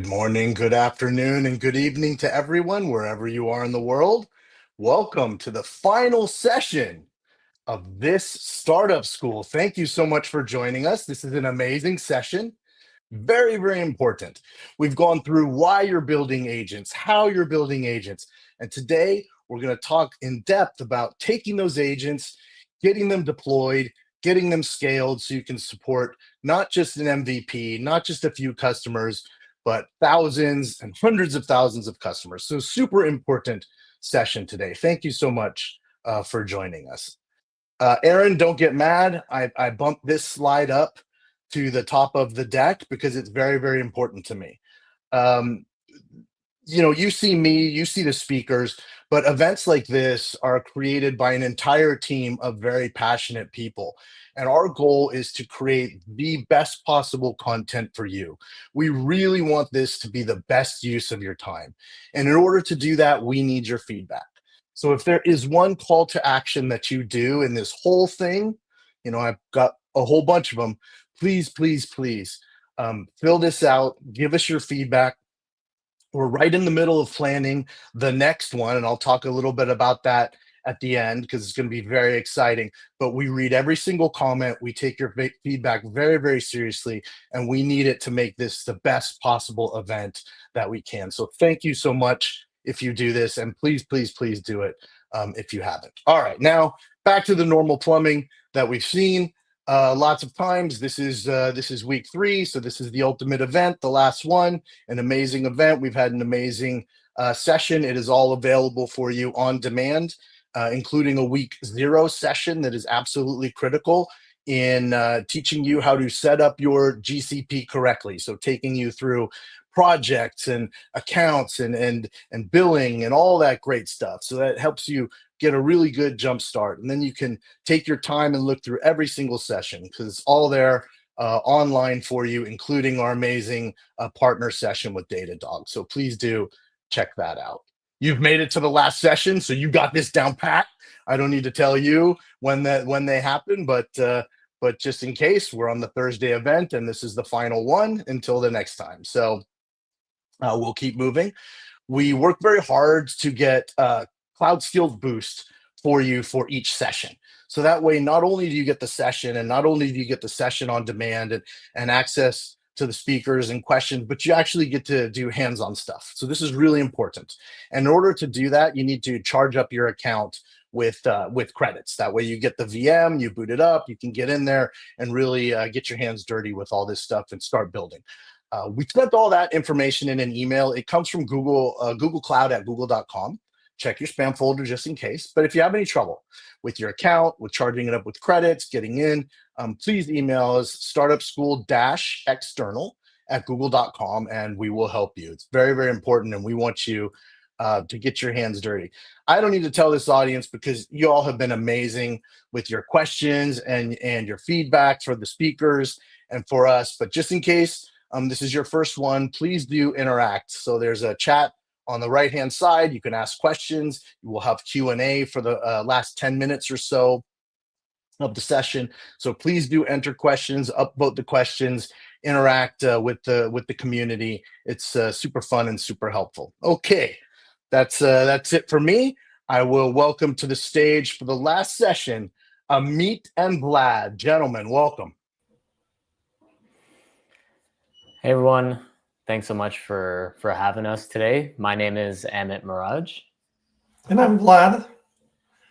Good morning, good afternoon, and good evening to everyone, wherever you are in the world. Welcome to the final session of this startup school. Thank you so much for joining us. This is an amazing session. Very, very important. We've gone through why you're building agents, how you're building agents. And today we're going to talk in depth about taking those agents, getting them deployed, getting them scaled so you can support not just an MVP, not just a few customers, but thousands and hundreds of thousands of customers. So super important session today. Thank you so much for joining us. Aaron, don't get mad. I bumped this slide up to the top of the deck because it's very, very important to me. Um, you see me, you see the speakers, but events like this are created by an entire team of very passionate people. And our goal is to create the best possible content for you. We really want this to be the best use of your time. And in order to do that, we need your feedback. So if there is one call to action that you do in this whole thing, I've got a whole bunch of them. Please, please, please fill this out, give us your feedback. We're right in the middle of planning the next one, and I'll talk a little bit about that at the end because it's going to be very exciting. But we read every single comment, we take your feedback very, very seriously, and we need it to make this the best possible event that we can. So thank you so much if you do this, and please, please, please do it if you haven't. All right, now back to the normal plumbing that we've seen lots of times. This is week 3, so this is the ultimate event, the last one, an amazing event. We've had an amazing session. It is all available for you on demand, including a week 0 session that is absolutely critical in teaching you how to set up your GCP correctly. So taking you through projects and accounts and billing and all that great stuff. So that helps you get a really good jump start. And then you can take your time and look through every single session because it's all there online for you, including our amazing partner session with Datadog. So please do check that out. You've made it to the last session, so you got this down pat. I don't need to tell you when they happen, but just in case, we're on the Thursday event, and this is the final one until the next time. So we'll keep moving. We work very hard to get cloud skills boost for you for each session. So that way, not only do you get the session, and not only do you get the session on demand and access to the speakers and questions, but you actually get to do hands-on stuff. So this is really important. And in order to do that, you need to charge up your account with credits. That way you get the VM, you boot it up, you can get in there and really get your hands dirty with all this stuff and start building. We spent all that information in an email. It comes from Google Cloud at google.com. Check your spam folder just in case. But if you have any trouble with your account, with charging it up with credits, getting in, please email us startupschool-external@google.com, and we will help you. It's very, very important, and we want you to get your hands dirty. I don't need to tell this audience because you all have been amazing with your questions and your feedback for the speakers and for us. But just in case this is your first one, please do interact. So there's a chat on the right-hand side. You can ask questions. You will have Q&A for the last 10 minutes or so of the session. So please do enter questions, upvote the questions, interact with the community. It's super fun and super helpful. Okay, that's it for me. I will welcome to the stage for the last session, Amit and Vlad. Gentlemen, welcome. Hey everyone, thanks so much for having us today. My name is Amit Miraj. And I'm Vlad.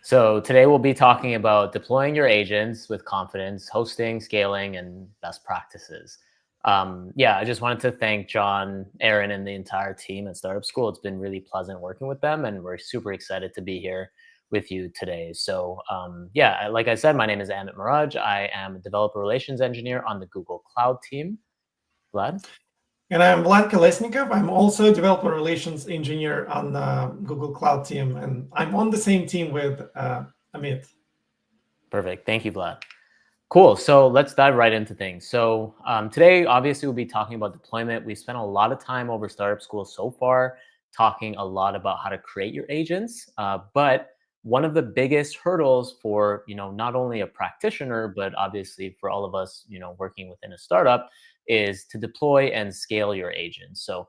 So today we'll be talking about deploying your agents with confidence, hosting, scaling, and best practices. I just wanted to thank John, Aaron, and the entire team at Startup School. It's been really pleasant working with them, and we're super excited to be here with you today. So like I said, my name is Amit Miraj. I am a developer relations engineer on the Google Cloud team. Vlad? And I'm Vlad Kolesnikov. I'm also a developer relations engineer on the Google Cloud team, and I'm on the same team with Amit. Perfect. Thank you, Vlad. Cool. So let's dive right into things. So today, obviously, we'll be talking about deployment. We spent a lot of time over Startup School so far talking a lot about how to create your agents. But one of the biggest hurdles for not only a practitioner, but obviously for all of us working within a startup is to deploy and scale your agents. So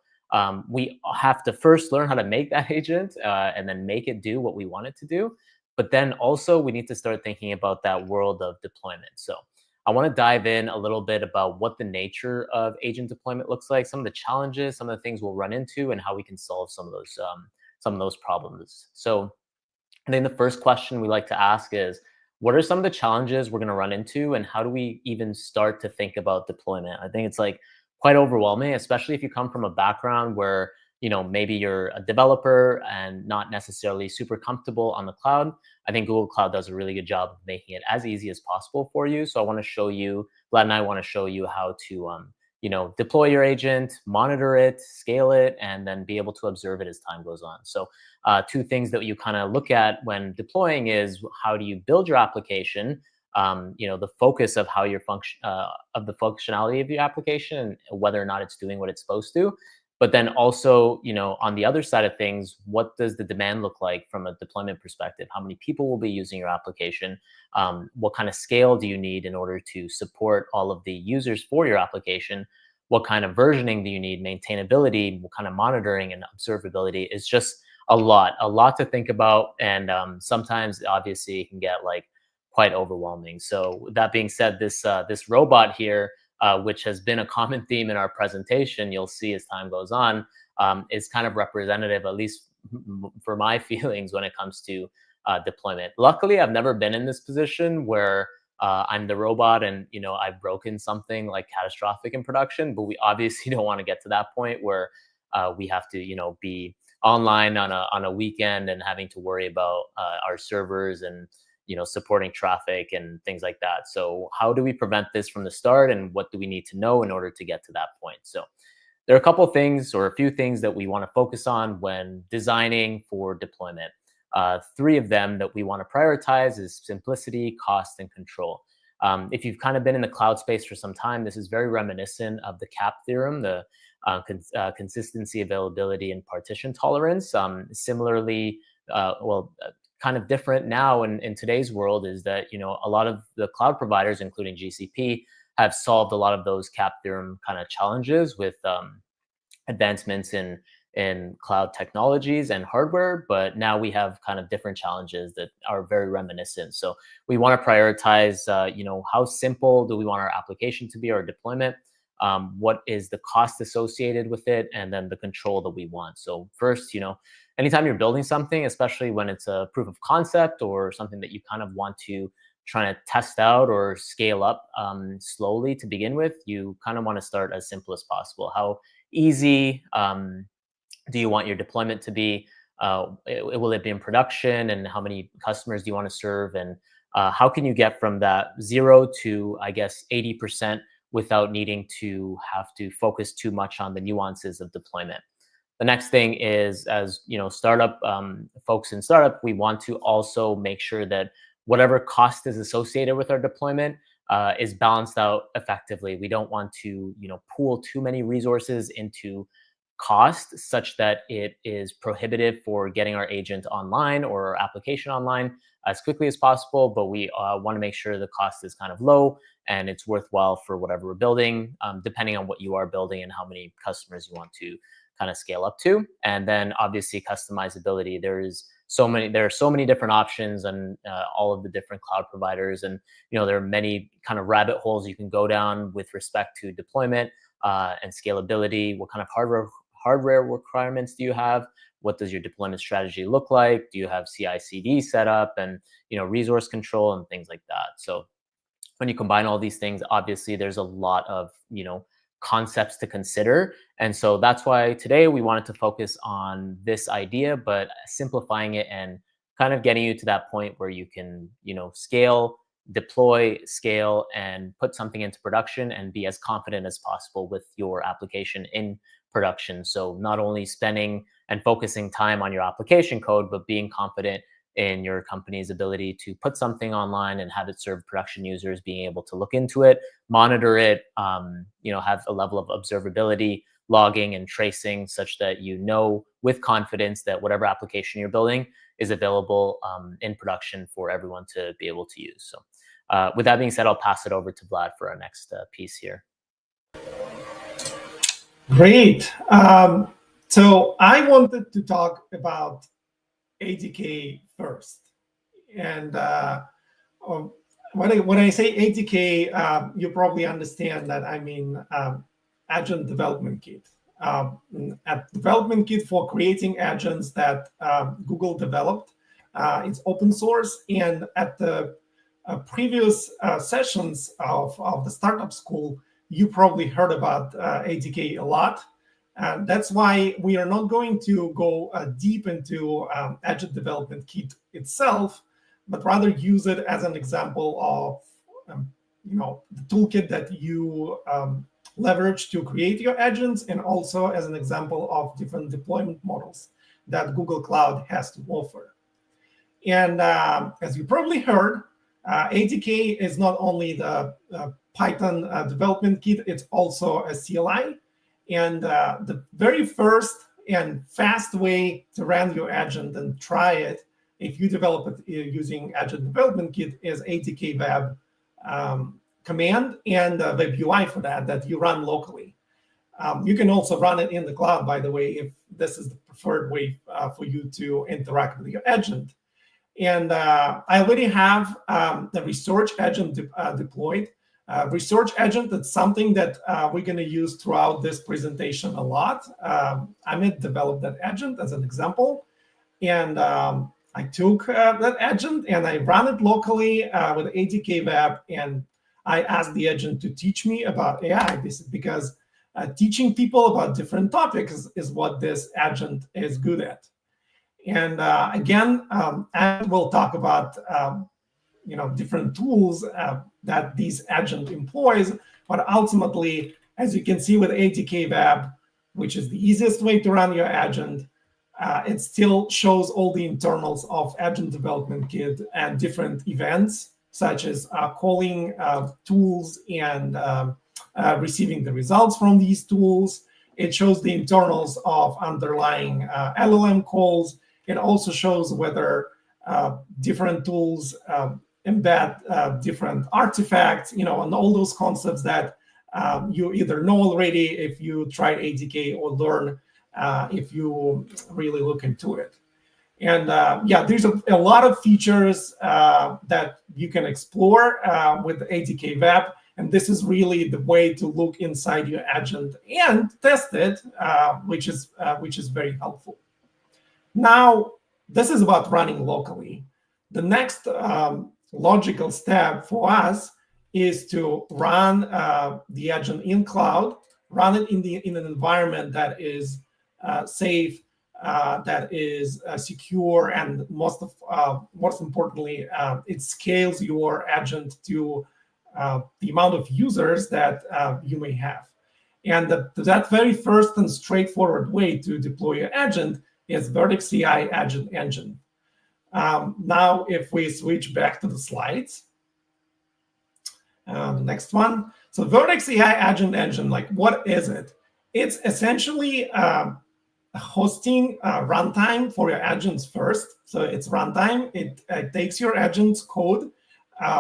we have to first learn how to make that agent and then make it do what we want it to do. But then also we need to start thinking about that world of deployment. So I want to dive in a little bit about what the nature of agent deployment looks like, some of the challenges, some of the things we'll run into, and how we can solve some of those problems. So I think the first question we like to ask is, what are some of the challenges we're going to run into, and how do we even start to think about deployment? I think it's like quite overwhelming, especially if you come from a background where maybe you're a developer and not necessarily super comfortable on the cloud. I think Google Cloud does a really good job of making it as easy as possible for you. So I want to show you, Vlad and I want to show you how to deploy your agent, monitor it, scale it, and then be able to observe it as time goes on. So two things that you kind of look at when deploying is, how do you build your application? The focus of how your function of the functionality of your application, and whether or not it's doing what it's supposed to. But then also, on the other side of things, what does the demand look like from a deployment perspective? How many people will be using your application? What kind of scale do you need in order to support all of the users for your application? What kind of versioning do you need? Maintainability, what kind of monitoring and observability? Is just a lot to think about. And sometimes, obviously, it can get like quite overwhelming. So with that being said, this robot here, which has been a common theme in our presentation, you'll see as time goes on, is kind of representative, at least for my feelings, when it comes to deployment. Luckily, I've never been in this position where I'm the robot and I've broken something like catastrophic in production. But we obviously don't want to get to that point where we have to be online on a weekend and having to worry about our servers and supporting traffic and things like that. So how do we prevent this from the start, and what do we need to know in order to get to that point? So there are a couple of things, or a few things, that we want to focus on when designing for deployment. Three of them that we want to prioritize is simplicity, cost, and control. If you've kind of been in the cloud space for some time, this is very reminiscent of the CAP theorem, the consistency, availability, and partition tolerance. Similarly, kind of different now in today's world is that a lot of the cloud providers, including GCP, have solved a lot of those CAP theorem kind of challenges with advancements in cloud technologies and hardware. But now we have kind of different challenges that are very reminiscent. So we want to prioritize how simple do we want our application to be, our deployment, what is the cost associated with it, and then the control that we want. So first, anytime you're building something, especially when it's a proof of concept or something that you kind of want to try to test out or scale up slowly to begin with, you kind of want to start as simple as possible. How easy do you want your deployment to be? Will it be in production? And how many customers do you want to serve? And how can you get from that 0 to, I guess, 80% without needing to have to focus too much on the nuances of deployment? The next thing is, as startup folks in startup, we want to also make sure that whatever cost is associated with our deployment is balanced out effectively. We don't want to pool too many resources into cost such that it is prohibitive for getting our agent online or our application online as quickly as possible. But we want to make sure the cost is kind of low and it's worthwhile for whatever we're building, depending on what you are building and how many customers you want to kind of scale up to. And then obviously customizability. There are so many different options and all of the different cloud providers, and there are many kind of rabbit holes you can go down with respect to deployment and scalability. What kind of hardware requirements do you have? What does your deployment strategy look like? Do you have CI/CD set up, and resource control and things like that? So when you combine all these things, obviously there's a lot of concepts to consider. And so that's why today we wanted to focus on this idea, but simplifying it and kind of getting you to that point where you can, scale, deploy, scale, and put something into production and be as confident as possible with your application in production. So not only spending and focusing time on your application code, but being confident in your company's ability to put something online and have it serve production users, being able to look into it, monitor it, have a level of observability, logging, and tracing such that with confidence that whatever application you're building is available in production for everyone to be able to use. So with that being said, I'll pass it over to Vlad for our next piece here. Great. So I wanted to talk about ADK first. And when I say ADK, you probably understand that I mean Agent Development Kit. A development kit for creating agents that Google developed. It's open source, and at the previous sessions of the startup school, you probably heard about ADK a lot. And that's why we are not going to go deep into Agent Development Kit itself, but rather use it as an example of the toolkit that you leverage to create your agents, and also as an example of different deployment models that Google Cloud has to offer. And as you probably heard, ADK is not only the Python development kit, it's also a CLI. And the very first and fast way to run your agent and try it, if you develop it using Agent Development Kit, is ADK web command and web UI for that you run locally. You can also run it in the cloud, by the way, if this is the preferred way for you to interact with your agent. And I already have the research agent deployed. Research agent, that's something that we're going to use throughout this presentation a lot. Amit developed that agent as an example. And I took that agent and I ran it locally with ADK Web. And I asked the agent to teach me about AI. This is because teaching people about different topics is what this agent is good at. And again, and we'll talk about different tools that these agent employs. But ultimately, as you can see with ADK Web, which is the easiest way to run your agent, it still shows all the internals of Agent Development Kit and different events, such as calling tools and receiving the results from these tools. It shows the internals of underlying LLM calls. It also shows whether different tools embed different artifacts, and all those concepts that you either know already if you tried ADK, or learn if you really look into it. And there's a lot of features that you can explore with ADK Web. And this is really the way to look inside your agent and test it, which is very helpful. Now, this is about running locally. The next logical step for us is to run the agent in cloud, run it in an environment that is safe, that is secure, and most importantly, it scales your agent to the amount of users that you may have. And that very first and straightforward way to deploy your agent is Vertex AI Agent Engine. Now, if we switch back to the slides, the next one. So Vertex AI Agent Engine, what is it? It's essentially a hosting runtime for your agents first. So it's runtime. It takes your agent's code,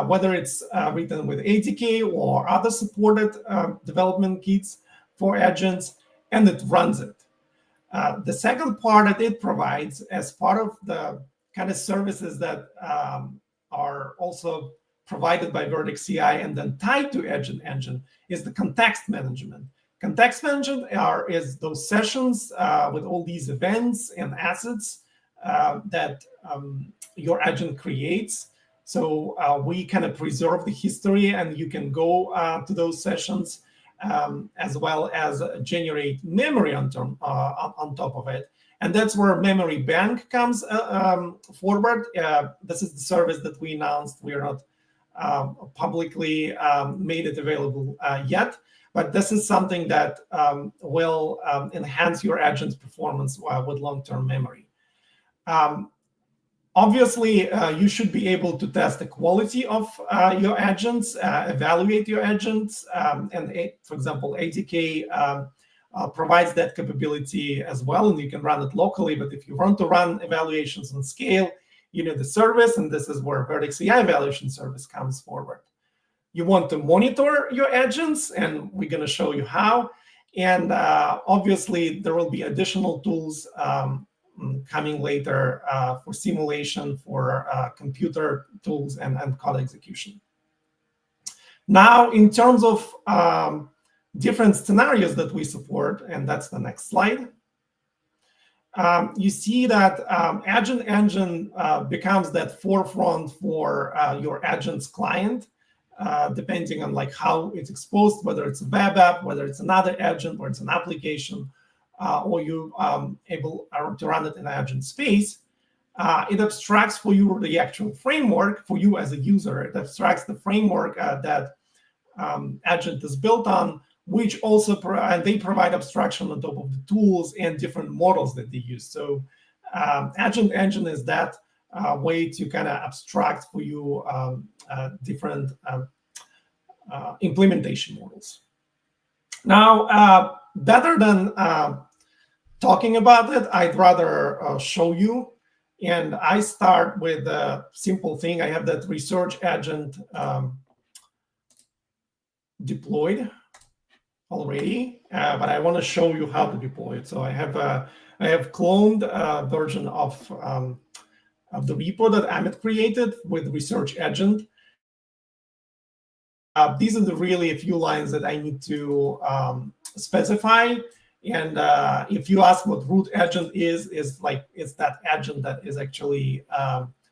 whether it's written with ADK or other supported development kits for agents, and it runs it. The second part that it provides as part of the kind of services that are also provided by Vertex AI and then tied to Agent Engine is the context management. Context management is those sessions with all these events and assets that your agent creates. So we kind of preserve the history, and you can go to those sessions as well as generate memory on top of it. And that's where Memory Bank comes forward. This is the service that we announced. We are not publicly made it available yet, but this is something that will enhance your agent's performance with long-term memory. Obviously, you should be able to test the quality of your agents, evaluate your agents, and for example, ADK provides that capability as well, and you can run it locally. But if you want to run evaluations on scale, you need the service, and this is where Vertex AI Evaluation Service comes forward. You want to monitor your agents, and we're going to show you how. And obviously, there will be additional tools coming later for simulation, for computer tools, and code execution. Now, in terms of different scenarios that we support, and that's the next slide, you see that Agent Engine becomes that forefront for your agent's client, depending on like how it's exposed, whether it's a web app, whether it's another agent, or it's an application, or you able to run it in an agent space. It abstracts for you the actual framework for you as a user. It abstracts the framework that agent is built on, which also they provide abstraction on top of the tools and different models that they use. So Agent Engine is that way to kind of abstract for you different implementation models. Now, better than talking about it, I'd rather show you. And I start with a simple thing. I have that research agent deployed already, but I want to show you how to deploy it. So I have cloned a version of the repo that Amit created with research agent. These are the really a few lines that I need to specify. And if you ask what root agent is like, it's that agent that is actually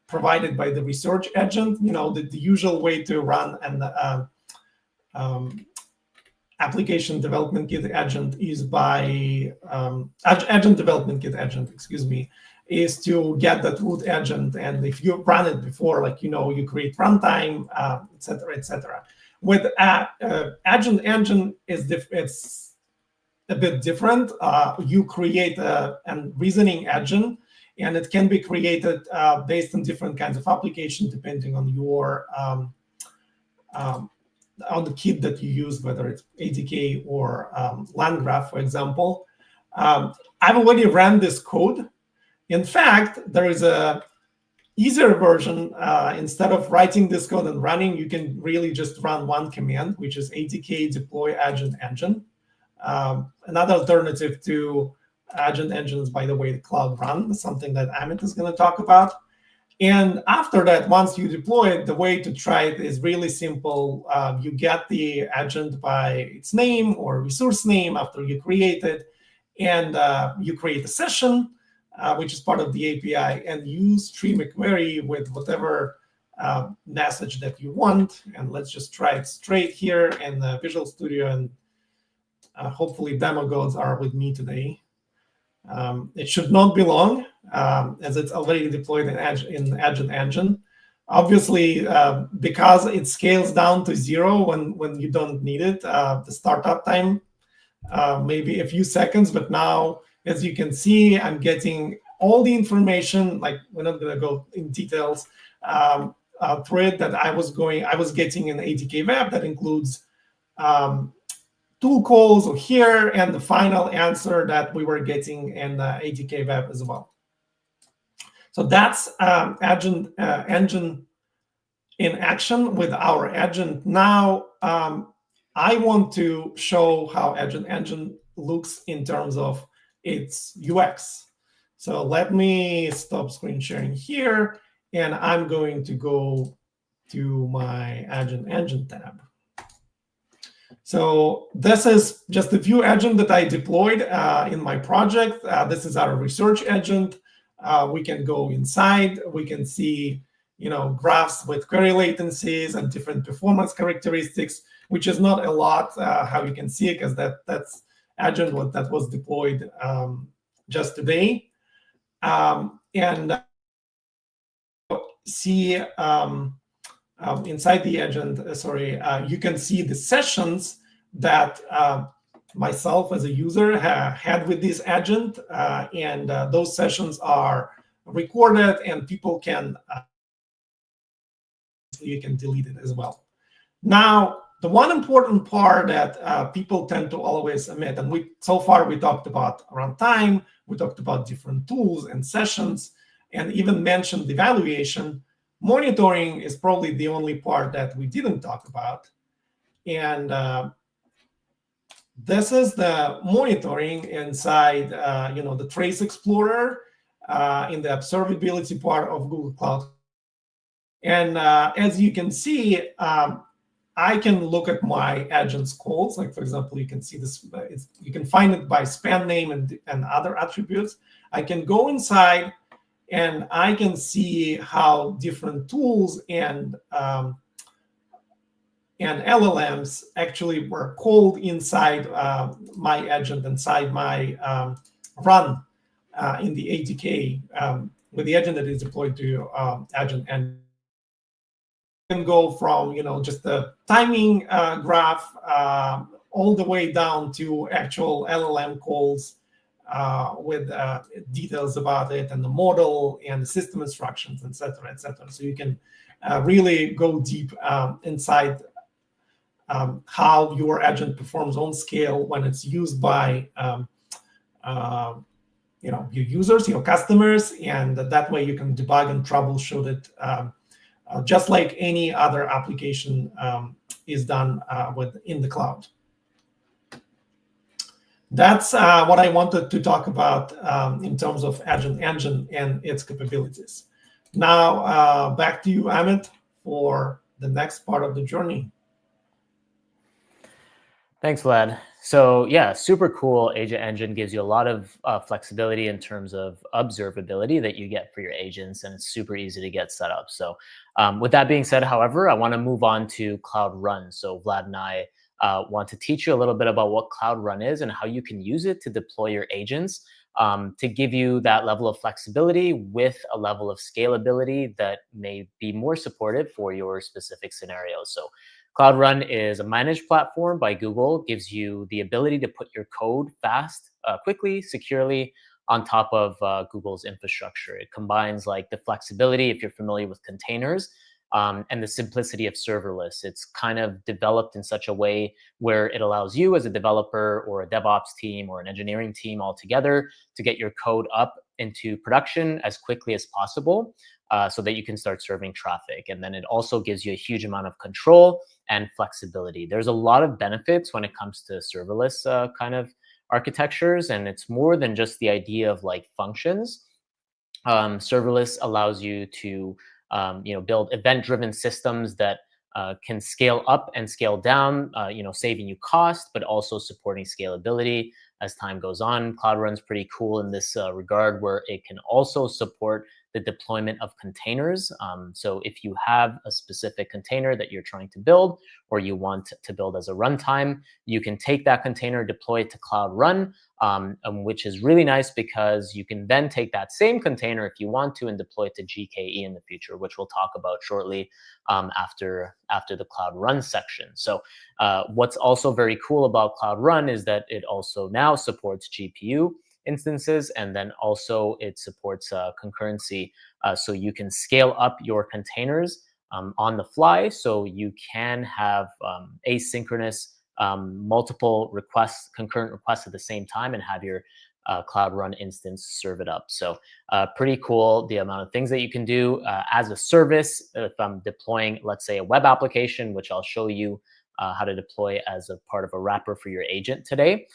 provided by the research agent. You know, the usual way to run an application development kit agent is by agent development kit agent, excuse me, is to get that root agent. And if you run it before, like, you know, you create runtime, et cetera, et cetera. With Agent Engine, it's a bit different. You create a reasoning engine, and it can be created based on different kinds of applications depending on your on the kit that you use, whether it's ADK or LangGraph, for example. I've already ran this code. In fact, there is a easier version. Instead of writing this code and running, you can really just run one command, which is ADK deploy Agent Engine. Another alternative to Agent Engine is, by the way, the Cloud Run, something that Amit is going to talk about. And after that, once you deploy it, the way to try it is really simple. You get the agent by its name or resource name after you create it, and you create a session, which is part of the API, and you stream a query with whatever message that you want. And let's just try it straight here in Visual Studio, and hopefully demo gods are with me today. It should not be long, as it's already deployed in Agent Engine. Obviously, because it scales down to 0 when you don't need it, the startup time maybe a few seconds. But now, as you can see, I'm getting all the information. Like, we're not going to go in details through it, that I was getting an ADK web that includes tool calls here, and the final answer that we were getting in the ADK web as well. So that's Agent Engine in action with our agent. Now, I want to show how Agent Engine looks in terms of its UX. So let me stop screen sharing here, and I'm going to go to my Agent Engine tab. So this is just a few agents that I deployed in my project. This is our research agent. We can go inside. We can see, you know, graphs with query latencies and different performance characteristics, which is not a lot how you can see it, because that's agent that was deployed just today. And see inside the agent, you can see the sessions that myself as a user had with this agent, and those sessions are recorded, and people can you can delete it as well. Now, the one important part that people tend to always omit, and so far we talked about runtime, we talked about different tools and sessions, and even mentioned evaluation. Monitoring is probably the only part that we didn't talk about. And This is the monitoring inside, the Trace Explorer in the observability part of Google Cloud. And as you can see, I can look at my agent's calls. Like, for example, you can see this, you can find it by span name and other attributes. I can go inside and I can see how different tools and LLMs actually were called inside my agent, inside my run in the ADK with the agent that is deployed to agent. And can go from just the timing graph all the way down to actual LLM calls with details about it and the model and the system instructions, etc., etc. So you can really go deep inside how your agent performs on scale when it's used by your users, your customers, and that way you can debug and troubleshoot it just like any other application is done in the cloud. That's what I wanted to talk about in terms of Agent Engine and its capabilities. Now, back to you, Amit, for the next part of the journey. Thanks, Vlad. So yeah, super cool. Agent Engine gives you a lot of flexibility in terms of observability that you get for your agents, and it's super easy to get set up. So with that being said, however, I want to move on to Cloud Run. So Vlad and I want to teach you a little bit about what Cloud Run is and how you can use it to deploy your agents to give you that level of flexibility with a level of scalability that may be more supportive for your specific scenario. So Cloud Run is a managed platform by Google, gives you the ability to put your code fast, quickly, securely on top of Google's infrastructure. It combines like the flexibility, if you're familiar with containers, and the simplicity of serverless. It's kind of developed in such a way where it allows you as a developer or a DevOps team or an engineering team all together to get your code up into production as quickly as possible so that you can start serving traffic. And then it also gives you a huge amount of control and flexibility. There's a lot of benefits when it comes to serverless kind of architectures, and it's more than just the idea of like functions. Serverless allows you to build event-driven systems that can scale up and scale down, saving you cost, but also supporting scalability as time goes on. Cloud Run's pretty cool in this regard, where it can also support the deployment of containers. So if you have a specific container that you're trying to build or you want to build as a runtime, you can take that container, deploy it to Cloud Run, which is really nice because you can then take that same container if you want to and deploy it to GKE in the future, which we'll talk about shortly after the Cloud Run section. So what's also very cool about Cloud Run is that it also now supports GPU instances, and then also it supports concurrency, so you can scale up your containers on the fly, so you can have asynchronous multiple requests, concurrent requests at the same time, and have your Cloud Run instance serve it up. So pretty cool, the amount of things that you can do as a service. If I'm deploying, let's say, a web application, which I'll show you how to deploy as a part of a wrapper for your agent today.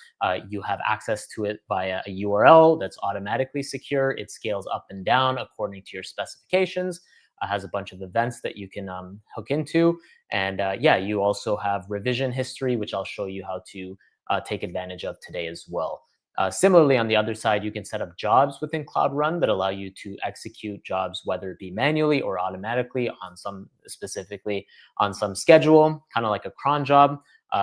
You have access to it via a URL that's automatically secure. It scales up and down according to your specifications. Has a bunch of events that you can hook into. And you also have revision history, which I'll show you how to take advantage of today as well. Similarly, on the other side, you can set up jobs within Cloud Run that allow you to execute jobs, whether it be manually or automatically specifically on some schedule, kind of like a cron job.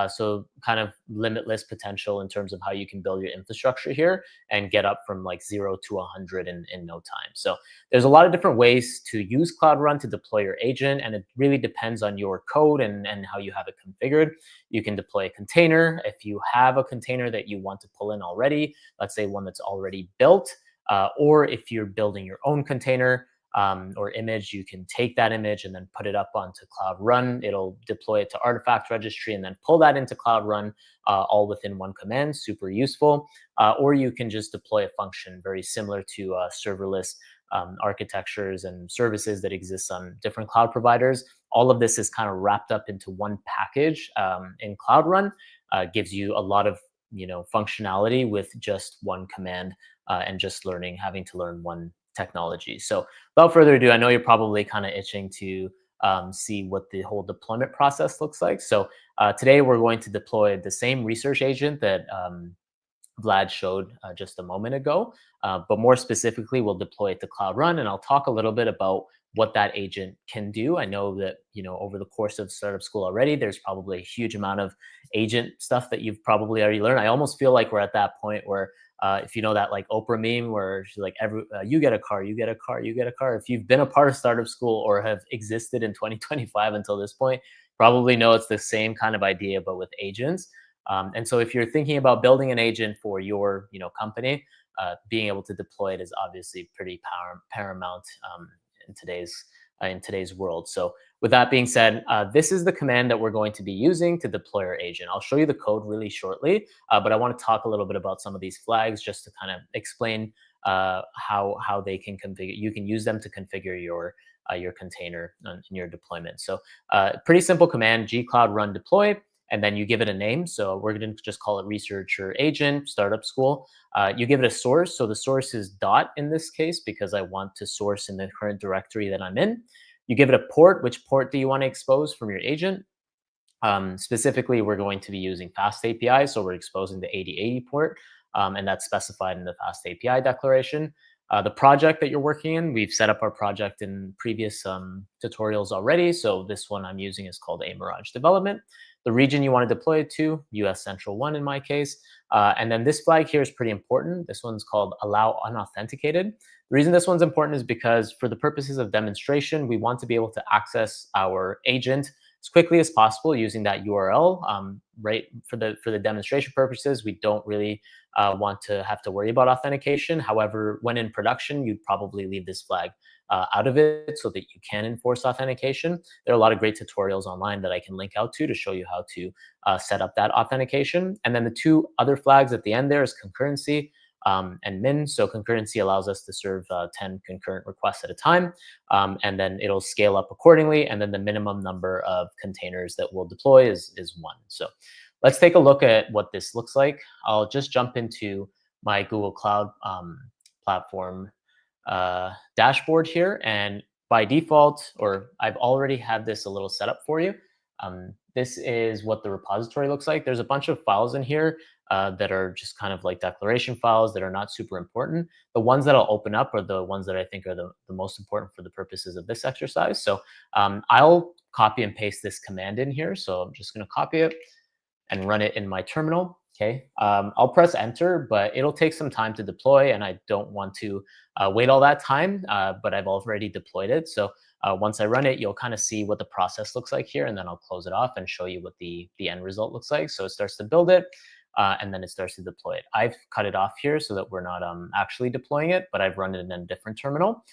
So kind of limitless potential in terms of how you can build your infrastructure here and get up from like 0 to 100 in no time. So there's a lot of different ways to use Cloud Run to deploy your agent, and it really depends on your code and how you have it configured. You can deploy a container. If you have a container that you want to pull in already, let's say one that's already built, or if you're building your own container, or image, you can take that image and then put it up onto Cloud Run. It'll deploy it to Artifact Registry and then pull that into Cloud Run all within one command, super useful. Or you can just deploy a function very similar to serverless architectures and services that exist on different cloud providers. All of this is kind of wrapped up into one package in Cloud Run. gives you a lot of functionality with just one command and just having to learn one technology. So without further ado, I know you're probably kind of itching to see what the whole deployment process looks like. So today we're going to deploy the same research agent that Vlad showed just a moment ago. But more specifically, we'll deploy it to Cloud Run, and I'll talk a little bit about what that agent can do. I know that over the course of startup school already, there's probably a huge amount of agent stuff that you've probably already learned. I almost feel like we're at that point where if you know that like Oprah meme where she's like, you get a car, you get a car, you get a car. If you've been a part of startup school or have existed in 2025 until this point, probably know it's the same kind of idea, but with agents. And so if you're thinking about building an agent for your company, being able to deploy it is obviously pretty paramount in today's world. So with that being said, this is the command that we're going to be using to deploy our agent. I'll show you the code really shortly, but I want to talk a little bit about some of these flags just to kind of explain how they can configure. You can use them to configure your container in your deployment. So pretty simple command: gcloud run deploy. And then you give it a name. So we're going to just call it researcher agent, startup school. You give it a source. So the source is dot in this case, because I want to source in the current directory that I'm in. You give it a port. Which port do you want to expose from your agent? Specifically, we're going to be using fast API. So we're exposing the 8080 port, and that's specified in the fast API declaration. The project that you're working in, we've set up our project in previous tutorials already. So this one I'm using is called AMER development. The region you want to deploy it to, US Central 1 in my case. And then this flag here is pretty important. This one's called allow unauthenticated. The reason this one's important is because for the purposes of demonstration, we want to be able to access our agent as quickly as possible using that URL. Right, for the demonstration purposes, we don't really want to have to worry about authentication. However, when in production, you'd probably leave this flag out of it so that you can enforce authentication. There are a lot of great tutorials online that I can link out to show you how to set up that authentication. And then the two other flags at the end there is concurrency and min. So concurrency allows us to serve 10 concurrent requests at a time, and then it'll scale up accordingly. And then the minimum number of containers that we'll deploy is 1. So let's take a look at what this looks like. I'll just jump into my Google Cloud Platform dashboard here, and by default, or I've already had this a little setup for you. This is what the repository looks like. There's a bunch of files in here that are just kind of like declaration files that are not super important. The ones that I'll open up are the ones that I think are the most important for the purposes of this exercise. So I'll copy and paste this command in here. So I'm just going to copy it and run it in my terminal. Okay, I'll press enter, but it'll take some time to deploy, and I don't want to wait all that time, but I've already deployed it. So once I run it, you'll kind of see what the process looks like here, and then I'll close it off and show you what the end result looks like. So it starts to build it, and then it starts to deploy it. I've cut it off here so that we're not actually deploying it, but I've run it in a different terminal.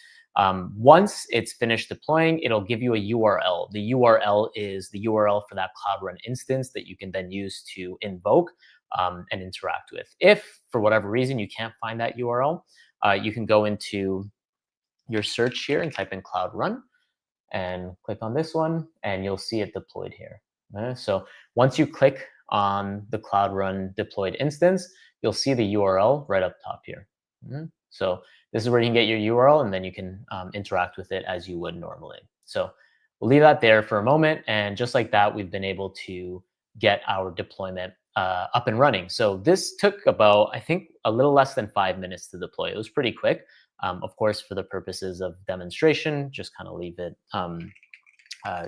Once it's finished deploying, it'll give you a URL. The URL is the URL for that Cloud Run instance that you can then use to invoke and interact with. If for whatever reason you can't find that URL, you can go into your search here and type in Cloud Run and click on this one, and you'll see it deployed here. So once you click on the Cloud Run deployed instance, you'll see the URL right up top here. So this is where you can get your URL, and then you can interact with it as you would normally. So we'll leave that there for a moment. And just like that, we've been able to get our deployment up and running. So this took about, I think, a little less than 5 minutes to deploy. It was pretty quick. Of course, for the purposes of demonstration, just kind of leave it,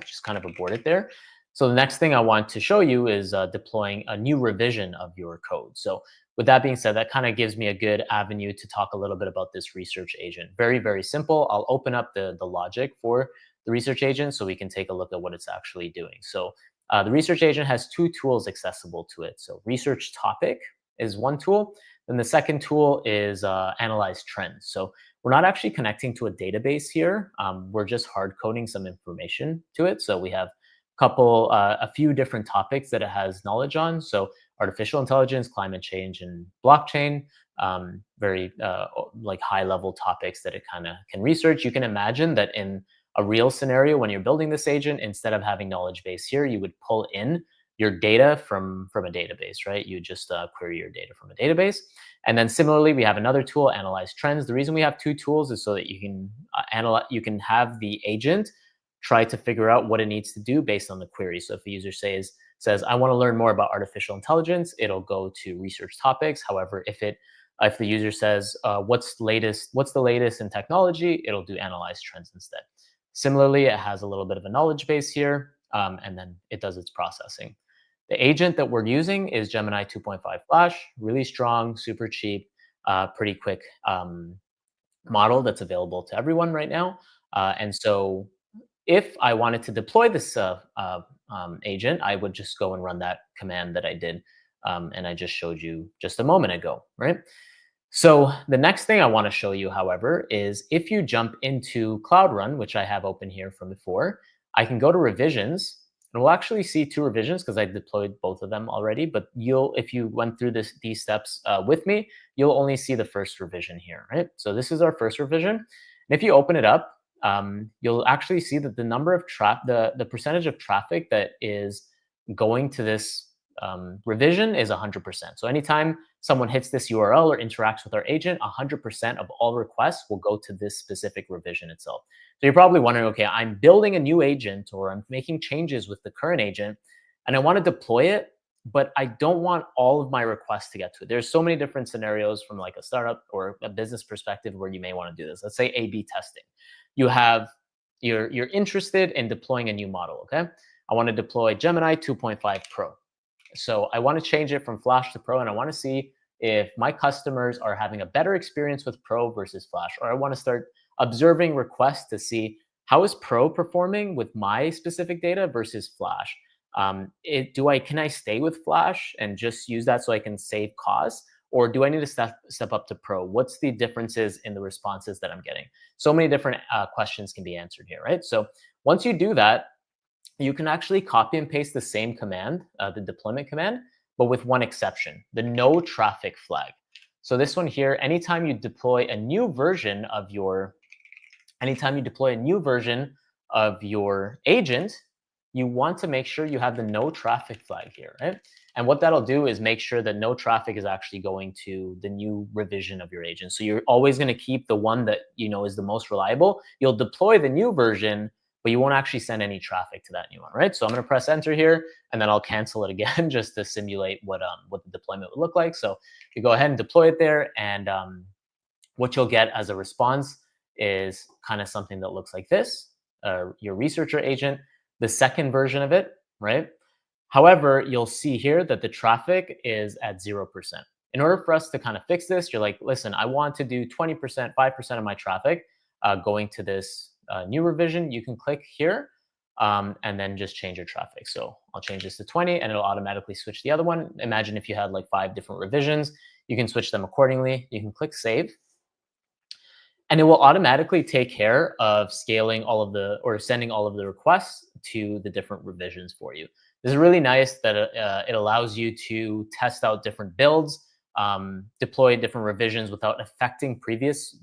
just kind of abort it there. So the next thing I want to show you is deploying a new revision of your code. So with that being said, that kind of gives me a good avenue to talk a little bit about this research agent. Very, very simple. I'll open up the logic for the research agent so we can take a look at what it's actually doing. So the research agent has 2 tools accessible to it. So research topic is one tool. Then the second tool is analyze trends. So we're not actually connecting to a database here. We're just hard coding some information to it. So we have a few different topics that it has knowledge on. So artificial intelligence, climate change, and blockchain, very like high level topics that it kind of can research. You can imagine that in a real scenario, when you're building this agent, instead of having knowledge base here, you would pull in your data from a database, right? You just query your data from a database. And then similarly, we have another tool, analyze trends. The reason we have two tools is so that you can you can have the agent try to figure out what it needs to do based on the query. So if the user says, I want to learn more about artificial intelligence, it'll go to research topics. However, if the user says, what's the latest in technology, it'll do analyze trends instead. Similarly, it has a little bit of a knowledge base here, and then it does its processing. The agent that we're using is Gemini 2.5 Flash, really strong, super cheap, pretty quick model that's available to everyone right now. And so if I wanted to deploy this agent, I would just go and run that command that I did, and I just showed you just a moment ago, right? So the next thing I want to show you, however, is if you jump into Cloud Run, which I have open here from before, I can go to revisions, and we'll actually see two revisions because I deployed both of them already. But if you went through these steps with me, you'll only see the first revision here, right? So this is our first revision. And if you open it up, you'll actually see that the number of the percentage of traffic that is going to this revision is 100%. So anytime someone hits this URL or interacts with our agent, 100% of all requests will go to this specific revision itself. So you're probably wondering, okay, I'm building a new agent or I'm making changes with the current agent and I want to deploy it, but I don't want all of my requests to get to it. There's so many different scenarios from like a startup or a business perspective where you may want to do this. Let's say A/B testing. You're interested in deploying a new model, okay? I want to deploy Gemini 2.5 Pro. So I want to change it from Flash to Pro, and I want to see if my customers are having a better experience with Pro versus Flash, or I want to start observing requests to see how is Pro performing with my specific data versus Flash. Can I stay with Flash and just use that so I can save costs, or do I need to step up to Pro? What's the differences in the responses that I'm getting? So many different questions can be answered here, right? So once you do that, you can actually copy and paste the same command, the deployment command, but with one exception, the no traffic flag. So this one here, anytime you deploy a new version of your agent, you want to make sure you have the no traffic flag here, right? And what that'll do is make sure that no traffic is actually going to the new revision of your agent. So you're always going to keep the one that you know is the most reliable. You'll deploy the new version, but you won't actually send any traffic to that new one, right? So I'm going to press enter here, and then I'll cancel it again just to simulate what the deployment would look like. So you go ahead and deploy it there, and what you'll get as a response is kind of something that looks like this, your researcher agent, the second version of it, right? However, you'll see here that the traffic is at 0%. In order for us to kind of fix this, you're like, listen, I want to do 20%, 5% of my traffic going to this new revision. You can click here and then just change your traffic. So I'll change this to 20 and it'll automatically switch the other one. Imagine if you had like 5 different revisions, you can switch them accordingly. You can click save. And it will automatically take care of scaling sending all of the requests to the different revisions for you. This is really nice that it allows you to test out different builds, deploy different revisions without affecting previous,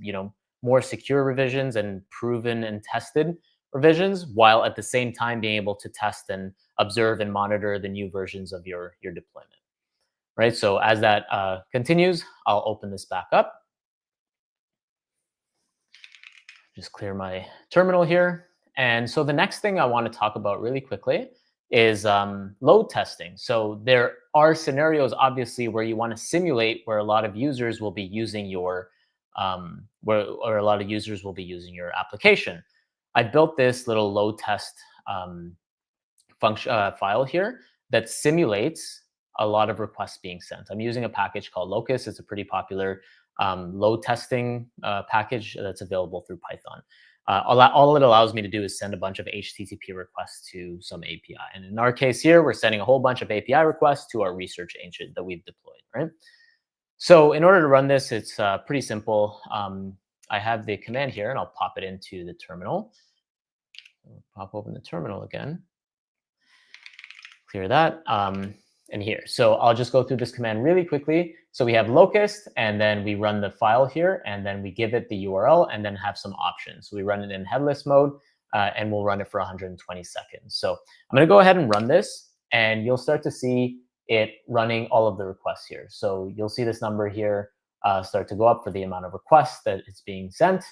more secure revisions and proven and tested revisions, while at the same time being able to test and observe and monitor the new versions of your deployment. Right. So as that continues, I'll open this back up. Just clear my terminal here. And so the next thing I want to talk about really quickly is load testing. So there are scenarios, obviously, where you want to simulate where a lot of users will be using your application. I built this little load test file here that simulates a lot of requests being sent. I'm using a package called Locus. It's a pretty popular load testing package that's available through Python. All it allows me to do is send a bunch of HTTP requests to some API. And in our case here, we're sending a whole bunch of API requests to our research agent that we've deployed, right? So in order to run this, it's pretty simple. I have the command here, and I'll pop it into the terminal. Pop open the terminal again. Clear that. And here. So I'll just go through this command really quickly. So we have locust, and then we run the file here, and then we give it the URL, and then have some options. So we run it in headless mode, and we'll run it for 120 seconds. So I'm going to go ahead and run this. and you'll start to see it running all of the requests here. So you'll see this number here start to go up for the amount of requests that it's being sent.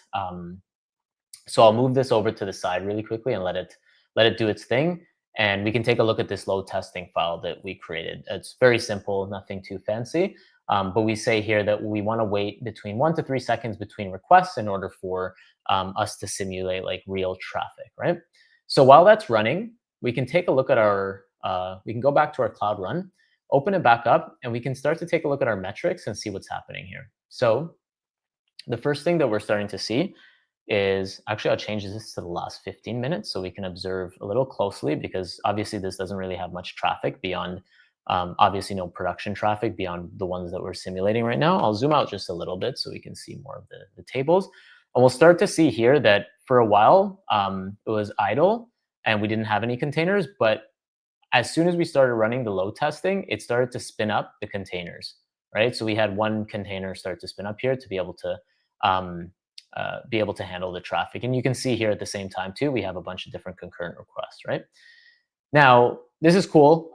So I'll move this over to the side really quickly and let it do its thing. And we can take a look at this load testing file that we created. It's very simple, nothing too fancy. But we say here that we want to wait between 1 to 3 seconds between requests in order for us to simulate like real traffic, right? So while that's running, we can take a look at our, we can go back to our Cloud Run, open it back up, and we can start to take a look at our metrics and see what's happening here. So the first thing that we're starting to see is, actually I'll change this to the last 15 minutes so we can observe a little closely, because obviously this doesn't really have much traffic beyond, obviously no production traffic beyond the ones that we're simulating right now. I'll zoom out just a little bit so we can see more of the tables. And we'll start to see here that for a while it was idle and we didn't have any containers, but as soon as we started running the load testing, it started to spin up the containers, right? So we had one container start to spin up here to be able to handle the traffic. And you can see here at the same time too, we have a bunch of different concurrent requests, right? Now, this is cool.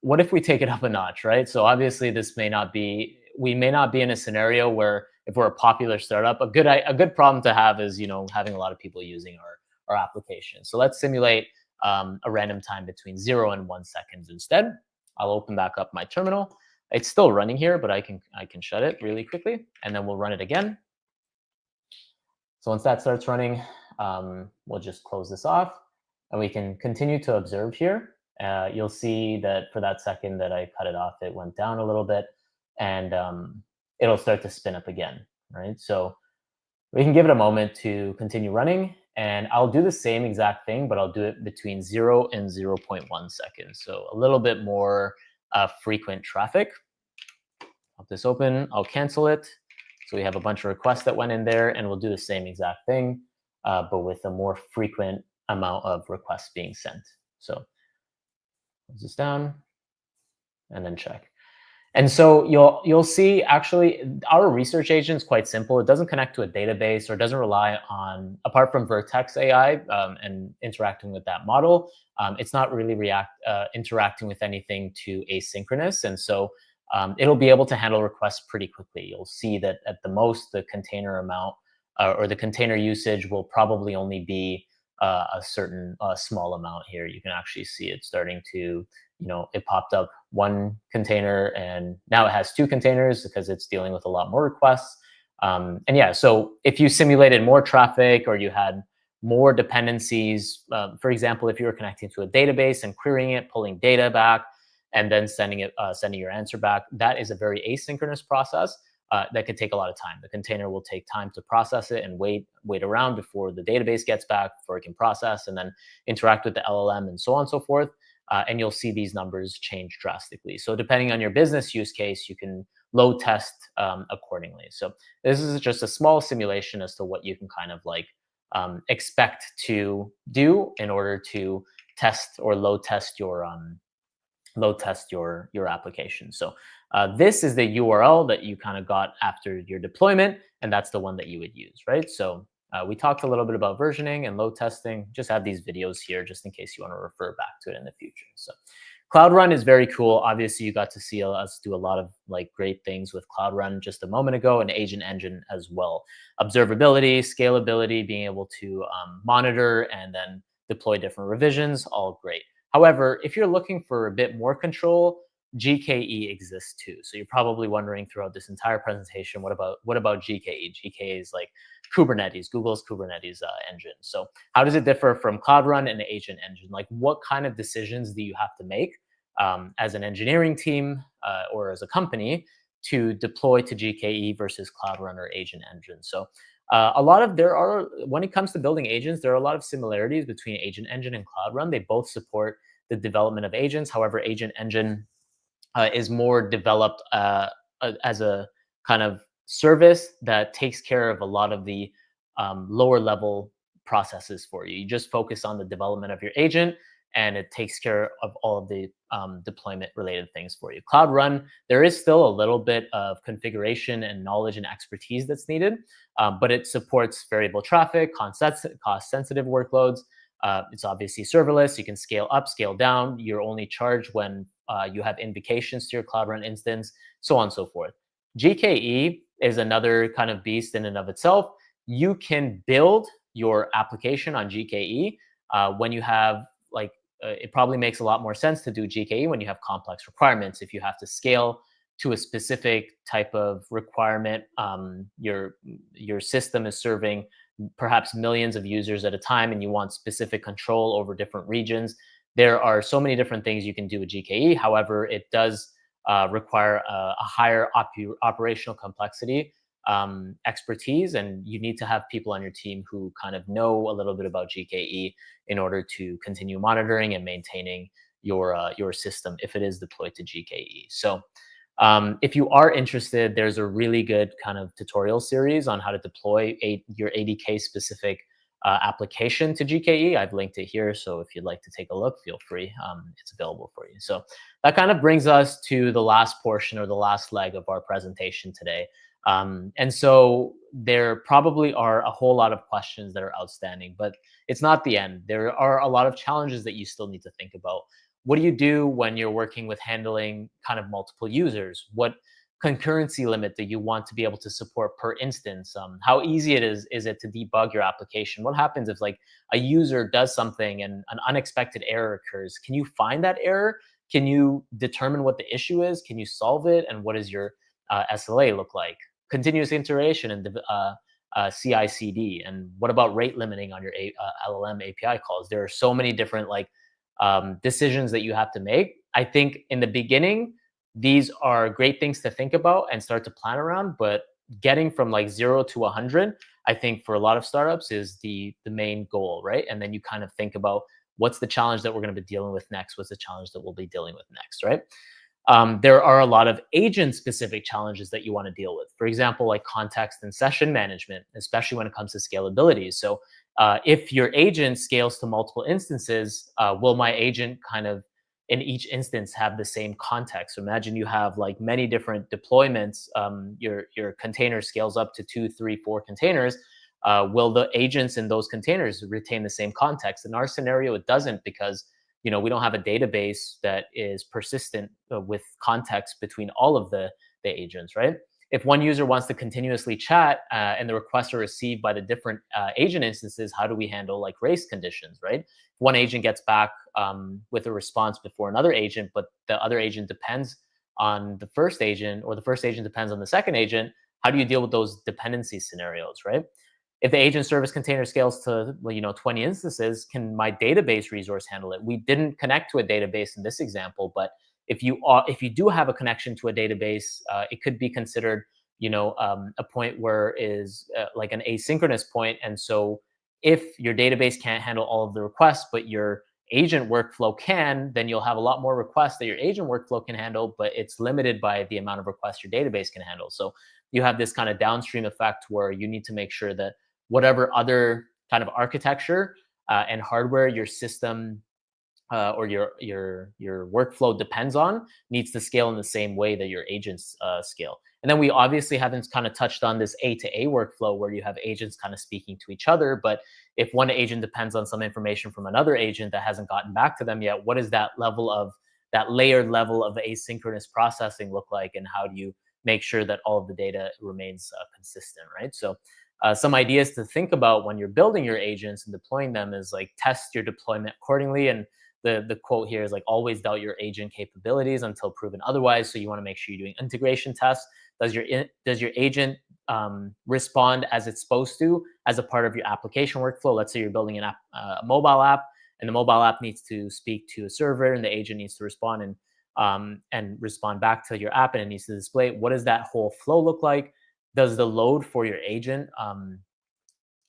What if we take it up a notch, right? So obviously this may not be, we may not be in a scenario where if we're a popular startup, a good problem to have is, having a lot of people using our application. So let's simulate a random time between 0 and 1 seconds instead. I'll open back up my terminal. It's still running here, but I can shut it really quickly, and then we'll run it again. So once that starts running, we'll just close this off, and we can continue to observe here. You'll see that for that second that I cut it off, it went down a little bit, and it'll start to spin up again, right? So we can give it a moment to continue running, and I'll do the same exact thing, but I'll do it between 0 and 0.1 seconds. So a little bit more frequent traffic. Pop this open, I'll cancel it. So we have a bunch of requests that went in there, and we'll do the same exact thing, but with a more frequent amount of requests being sent. So close this down and then check. And so you'll see actually our research agent is quite simple. It doesn't connect to a database or doesn't rely on, apart from Vertex AI and interacting with that model, it's not really interacting with anything too asynchronous. And so it'll be able to handle requests pretty quickly. You'll see that at the most, the container amount or the container usage will probably only be a certain small amount here. You can actually see it starting to, it popped up one container and now it has 2 containers because it's dealing with a lot more requests. And yeah, so if you simulated more traffic or you had more dependencies, for example, if you were connecting to a database and querying it, pulling data back, and then sending your answer back, that is a very asynchronous process that could take a lot of time. The container will take time to process it and wait around before the database gets back, before it can process and then interact with the LLM and so on and so forth. And you'll see these numbers change drastically. So depending on your business use case, you can load test accordingly. So this is just a small simulation as to what you can kind of like expect to do in order to test or load test your application. So this is the URL that you kind of got after your deployment, and that's the one that you would use, right? So we talked a little bit about versioning and load testing. Just have these videos here just in case you want to refer back to it in the future. So Cloud Run is very cool. Obviously, you got to see us do a lot of like great things with Cloud Run just a moment ago, and Agent Engine as well. Observability, scalability, being able to monitor and then deploy different revisions, all great. However, if you're looking for a bit more control, GKE exists too. So you're probably wondering throughout this entire presentation, what about GKE? GKE is like Kubernetes, Google's Kubernetes engine. So how does it differ from Cloud Run and the Agent Engine? Like what kind of decisions do you have to make as an engineering team or as a company to deploy to GKE versus Cloud Run or Agent Engine? So when it comes to building agents, there are a lot of similarities between Agent Engine and Cloud Run. They both support the development of agents. However, Agent Engine is more developed as a kind of service that takes care of a lot of the lower level processes for you. You just focus on the development of your agent, and it takes care of all of the deployment related things for you. Cloud Run, there is still a little bit of configuration and knowledge and expertise that's needed, but it supports variable traffic, cost sensitive workloads, It's obviously serverless. You can scale up, scale down. You're only charged when you have invocations to your Cloud Run instance, so on and so forth. GKE is another kind of beast in and of itself. You can build your application on GKE when you have it probably makes a lot more sense to do GKE when you have complex requirements. If you have to scale to a specific type of requirement, your system is serving perhaps millions of users at a time, and you want specific control over different regions. There are so many different things you can do with GKE. However, it does require a higher operational complexity expertise, and you need to have people on your team who kind of know a little bit about GKE in order to continue monitoring and maintaining your system if it is deployed to GKE. So if you are interested, there's a really good kind of tutorial series on how to deploy your ADK specific application to GKE. I've linked it here, so if you'd like to take a look, feel free. It's available for you. So that kind of brings us to the last portion, or the last leg of our presentation today. And so there probably are a whole lot of questions that are outstanding, but it's not the end. There are a lot of challenges that you still need to think about. What do you do when you're working with handling kind of multiple users? What concurrency limit that you want to be able to support per instance? How easy is it to debug your application? What happens if like a user does something and an unexpected error occurs? Can you find that error? Can you determine what the issue is? Can you solve it? And what does your SLA look like? Continuous iteration and CI/CD. And what about rate limiting on your LLM API calls? There are so many different decisions that you have to make. I think in the beginning, these are great things to think about and start to plan around, but getting from like 0 to 100, I think for a lot of startups is the main goal, right? And then you kind of think about what's the challenge that we're going to be dealing with next? What's the challenge that we'll be dealing with next, right? There are a lot of agent-specific challenges that you want to deal with. For example, like context and session management, especially when it comes to scalability. So if your agent scales to multiple instances, will my agent kind of in each instance have the same context? So imagine you have like many different deployments. Your container scales up to 2, 3, 4 containers. Will the agents in those containers retain the same context? In our scenario, it doesn't, because we don't have a database that is persistent with context between all of the agents, right? If one user wants to continuously chat and the requests are received by the different agent instances, how do we handle like race conditions, right? If one agent gets back with a response before another agent, but the other agent depends on the first agent, or the first agent depends on the second agent, how do you deal with those dependency scenarios, right? If the agent service container scales to 20 instances, can my database resource handle it? We didn't connect to a database in this example, but if you do have a connection to a database, it could be considered a point where is like an asynchronous point. And so if your database can't handle all of the requests, but your agent workflow can, then you'll have a lot more requests that your agent workflow can handle, but it's limited by the amount of requests your database can handle. So you have this kind of downstream effect where you need to make sure that whatever other kind of architecture and hardware your system or your workflow depends on needs to scale in the same way that your agents scale. And then we obviously haven't kind of touched on this A to A workflow where you have agents kind of speaking to each other. But if one agent depends on some information from another agent that hasn't gotten back to them yet, what is that layered level of asynchronous processing look like? And how do you make sure that all of the data remains consistent, right? So some ideas to think about when you're building your agents and deploying them is like test your deployment accordingly. And the quote here is like always doubt your agent capabilities until proven otherwise. So you want to make sure you're doing integration tests. Does your agent respond as it's supposed to as a part of your application workflow? Let's say you're building a mobile app, and the mobile app needs to speak to a server, and the agent needs to respond and respond back to your app, and it needs to display. What does that whole flow look like? Does the load for your agent and